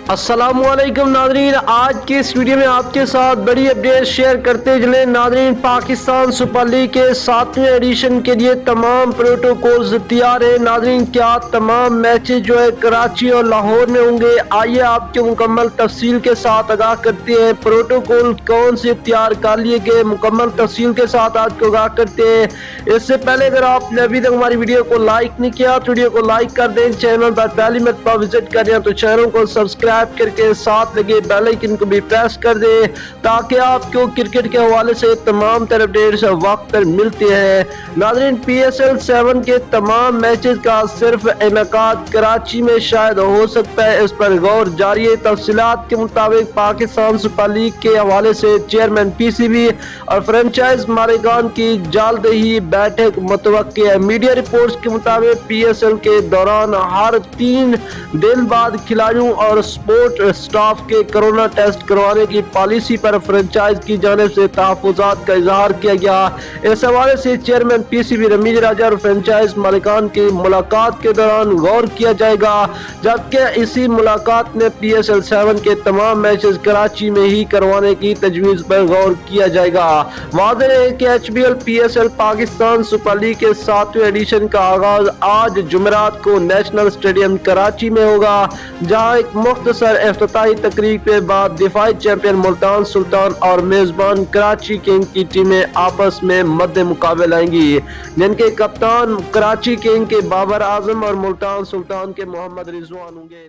السلام علیکم ناظرین، آج کی اس ویڈیو میں آپ کے ساتھ بڑی اپڈیٹ شیئر کرتے چلیں۔ ناظرین، پاکستان سپر لیگ کے 7ویں ایڈیشن کے لیے تمام پروٹوکولز تیار ہیں۔ ناظرین، کیا تمام میچز جو ہے کراچی اور لاہور میں ہوں گے؟ آئیے آپ کے مکمل تفصیل کے ساتھ آگاہ کرتے ہیں۔ پروٹوکول کون سے تیار کر لیے گئے، مکمل تفصیل کے ساتھ آج کو آگاہ کرتے ہیں۔ اس سے پہلے اگر آپ نے ابھی تک ہماری ویڈیو کو لائک نہیں کیا تو ویڈیو کو لائک کر دیں، چینل پر پہلی مرتبہ وزٹ کر رہے ہیں تو چینل کو سبسکرائب کر کے ساتھ لگے بیل آئیکن کو بھی پریس کر دیں تاکہ آپ کو کرکٹ کے حوالے سے تمام تر اپڈیٹس وقت پر ملتے ہیں۔ ناظرین، پی ایس ایل 7 کے تمام میچز کا صرف انعقاد کراچی میں شاید ہو سکتا ہے، اس پر غور جاری ہے۔ تفصیلات کے مطابق پاکستان سپر لیگ کے حوالے سے چیئرمین پی سی بی اور فرنچائز مالکان کی جلد ہی بیٹھک متوقع ہے۔ میڈیا رپورٹس کے مطابق پی ایس ایل کے دوران ہر 3 دن بعد کھلاڑیوں اور سپورٹ سٹاف کے کرونا ٹیسٹ کروانے کی پالیسی پر فرنچائز کی جانب سے تحفظات کا اظہار کیا گیا۔ اس حوالے سے chairman P C B Ramiz Raja اور فرنچائز مالکان کی ملاقات کے دوران غور کیا جائے گا، جبکہ اسی ملاقات میں پی ایس ایل 7 کے تمام میچز کراچی میں ہی کروانے کی تجویز پر غور کیا جائے گا۔ واضح ہے کہ H B L P S L Pakistan super league کے 7ویں ایڈیشن کا آغاز آج جمعرات کو نیشنل اسٹیڈیم کراچی میں ہوگا، جہاں ایک مختصر افتتاحی تقریب کے بعد دفاعی چیمپئن ملتان سلطان اور میزبان کراچی کنگ کی ٹیمیں آپس میں مد مقابل آئیں گی، جن کے کپتان کراچی کنگ کے بابر اعظم اور ملتان سلطان کے محمد رضوان ہوں گے۔